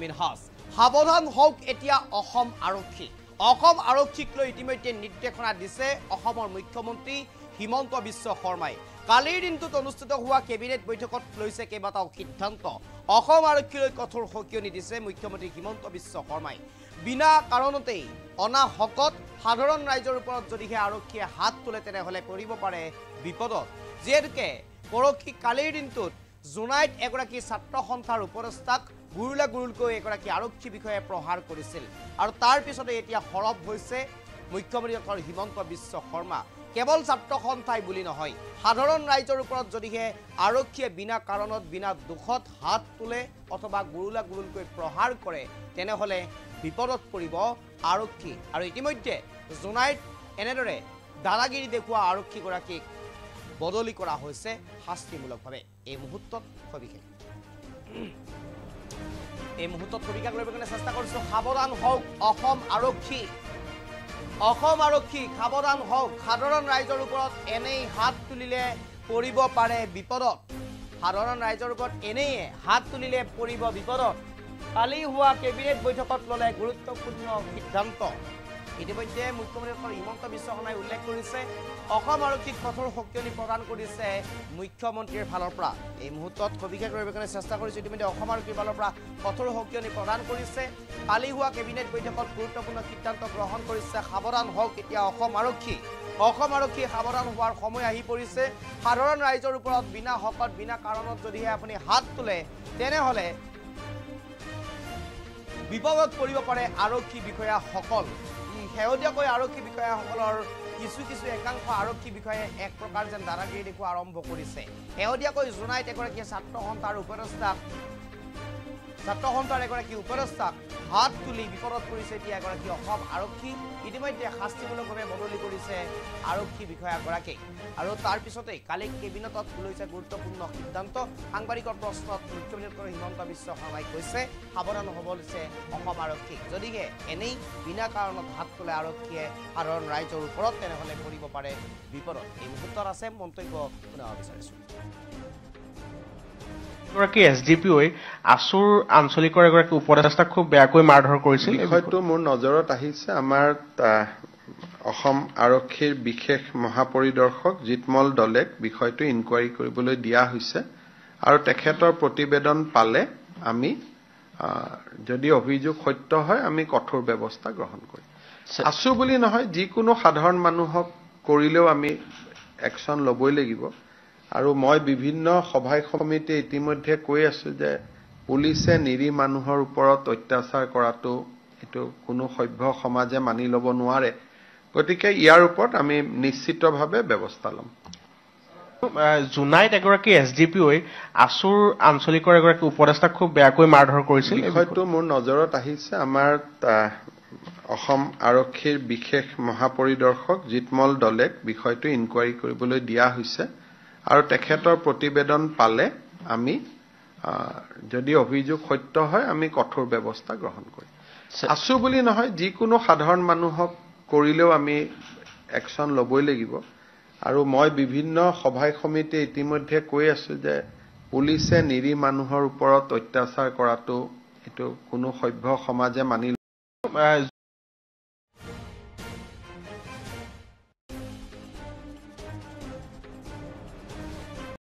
মিনহাজ সাৱধান হওক এতিয়া অসম আৰক্ষী অসম আৰক্ষীক লৈ ইতিমধ্যে নিৰ্দেশনা দিছে অসমৰ মুখ্যমন্ত্ৰী হিমন্ত বিশ্ব শৰ্মাই কালিৰ দিনটোত অনুষ্ঠিত হোৱা কেবিনেট বৈঠকত লৈছে কেইবাটাও সিদ্ধান্ত অসম আৰক্ষীলৈ কঠোৰ সকিয়নি দিছে মুখ্যমন্ত্ৰী হিমন্ত বিশ্ব শৰ্মাই বিনা কাৰণতেই অনাহকত সাধাৰণ ৰাইজৰ ওপৰত যদিহে আৰক্ষীয়ে হাত তোলে তেনেহলে পৰিব পাৰে বিপদত যেহেতুকে পৰক্ষী কালিৰ দিনটোত জোনাইত এগৰাকী ছাত্ৰ সন্থাৰ উপদেষ্টাক গুৰুলকৈ এগৰাকী আৰক্ষী বিষয়াই প্ৰহাৰ কৰিছিল আৰু তাৰ পিছতে এতিয়া হৰব হৈছে মুখ্যমন্ত্ৰী ডক্টৰ হিমন্ত বিশ্ব শৰ্মা কেৱল ছাত্ৰ সন্থাই বুলি নহয় সাধাৰণ ৰাইজৰ ওপৰত যদিহে আৰক্ষীয়ে বিনা কাৰণত বিনা দুখত হাত তোলে অথবা গুৰুলকৈ প্ৰহাৰ কৰে তেনেহলে বিপদত পৰিব আৰক্ষী আৰু ইতিমধ্যে জোনাইত এনেদৰে দাদাগিৰি দেখুওৱা আৰক্ষীগৰাকীক বদলি কৰা হৈছে শাস্তিমূলকভাৱে এই মুহূৰ্তত সবিশেষ লৈ কাৰণে চেষ্টা কৰিছো সাৱধান হওক অসম আৰক্ষী সাৱধান হওক সাধাৰণ ৰাইজৰ ওপৰত এনেই হাত তুলিলে পৰিব পাৰে বিপদত সাধাৰণ ৰাইজৰ ওপৰত এনেই হাত তুলিলে পৰিব বিপদত কালি হোৱা কেবিনেট বৈঠকত ললে গুৰুত্বপূৰ্ণ সিদ্ধান্ত ইতিমধ্যে মুখ্যমন্ত্ৰী ডক্টৰ হিমন্ত বিশ্ব শৰ্মাই উল্লেখ কৰিছে অসম আৰক্ষীক কঠোৰ সকিয়নি প্ৰদান কৰিছে মুখ্যমন্ত্ৰীৰ ফালৰ পৰা এই মুহূৰ্তত সবিশেষ কৰিব কাৰণে চেষ্টা কৰিছো ইতিমধ্যে অসম আৰক্ষীৰ ফালৰ পৰা কঠোৰ সকিয়নি প্ৰদান কৰিছে কালি হোৱা কেবিনেট বৈঠকত গুৰুত্বপূৰ্ণ সিদ্ধান্ত গ্ৰহণ কৰিছে সাৱধান হওক এতিয়া অসম আৰক্ষী সাৱধান হোৱাৰ সময় আহি পৰিছে সাধাৰণ ৰাইজৰ ওপৰত বিনা হকত বিনা কাৰণত যদিহে আপুনি হাত তোলে তেনেহলে বিপদত পৰিব পাৰে আৰক্ষী বিষয়াসকল শেহতীয়াকৈ আৰক্ষী বিষয়াসকলৰ কিছু একাংশ আৰক্ষী বিষয়াই এক প্ৰকাৰ যেন দাদাগিৰি দেখুওৱা আৰম্ভ কৰিছে শেহতীয়াকৈ জোনাইত এগৰাকী ছাত্ৰ সন্থাৰ এগৰাকী উপদেষ্টাক হাত তুলি বিপদত পৰিছে এতিয়া এগৰাকী অসম আৰক্ষী ইতিমধ্যে শাস্তিমূলকভাৱে বদলি কৰিছে আৰক্ষী বিষয়াগৰাকীক আৰু তাৰ পিছতেই কালি কেবিনেটত লৈছে গুৰুত্বপূৰ্ণ সিদ্ধান্ত সাংবাদিকৰ প্ৰশ্নত মুখ্যমন্ত্ৰী হিমন্ত বিশ্ব শৰ্মাই কৈছে সাৱধান হ'ব লৈছে অসম আৰক্ষীক যদিহে এনেই বিনা কাৰণত হাত তোলে আৰক্ষীয়ে সাধাৰণ ৰাইজৰ ওপৰত তেনেহলে পৰিব পাৰে বিপদত এই মুহূৰ্তত আছে মন্তব্য শুনাব বিচাৰিছো এছডিপিঅই আসুৰ আঞ্চলিকৰ এগৰাকী উপদেষ্টাক খুব বেয়াকৈ মাৰধৰ কৰিছিল হয়তো মোৰ নজৰত আহিছে আমাৰ অসম আৰক্ষীৰ বিশেষ মহাপৰিদৰ্শক জিতমল দলেক বিষয়টো ইনকুৱাৰী কৰিবলৈ দিয়া হৈছে আৰু তেখেতৰ প্ৰতিবেদন পালে আমি যদি অভিযোগ সত্য হয় আমি কঠোৰ ব্যৱস্থা গ্ৰহণ কৰিম আসু বুলি নহয় যিকোনো সাধাৰণ মানুহক কৰিলেও আমি একশ্যন ল'বই লাগিব আৰু মই বিভিন্ন সভাই সমিতি ইতিমধ্যে কৈ আছো যে পুলিচে নিৰী মানুহৰ ওপৰত অত্যাচাৰ কৰাটো এটো কোনো সভ্য সমাজে মানি ল'ব নোৱাৰে গতিকে ইয়াৰ ওপৰত আমি নিশ্চিতভাৱে ব্যৱস্থা ল'ম জোনাইত এগৰাকী এছডিপিঅই আসুৰ আঞ্চলিকৰ এগৰাকী উপদেষ্টাক খুব বেয়াকৈ মাৰধৰ কৰিছিল হয়তো মোৰ নজৰত আহিছে আমাৰ অসম আৰক্ষীৰ বিশেষ মহাপৰিদৰ্শক জিতমল দলেক বিষয়টো ইনকুৱাৰী কৰিবলৈ দিয়া হৈছে আৰু তেখেতৰ প্ৰতিবেদন পালে আমি যদি অভিযোগ সত্য হয় আমি কঠোৰ ব্যৱস্থা গ্ৰহণ কৰিম আসু বুলি নহয় যিকোনো সাধাৰণ মানুহক কৰিলেও আমি একশ্যন ল'বই লাগিব আৰু মই বিভিন্ন সভাই সমিতি ইতিমধ্যে কৈ আছো যে পুলিচে নিৰী মানুহৰ ওপৰত অত্যাচাৰ কৰাটো এটো কোনো সভ্য সমাজে মানি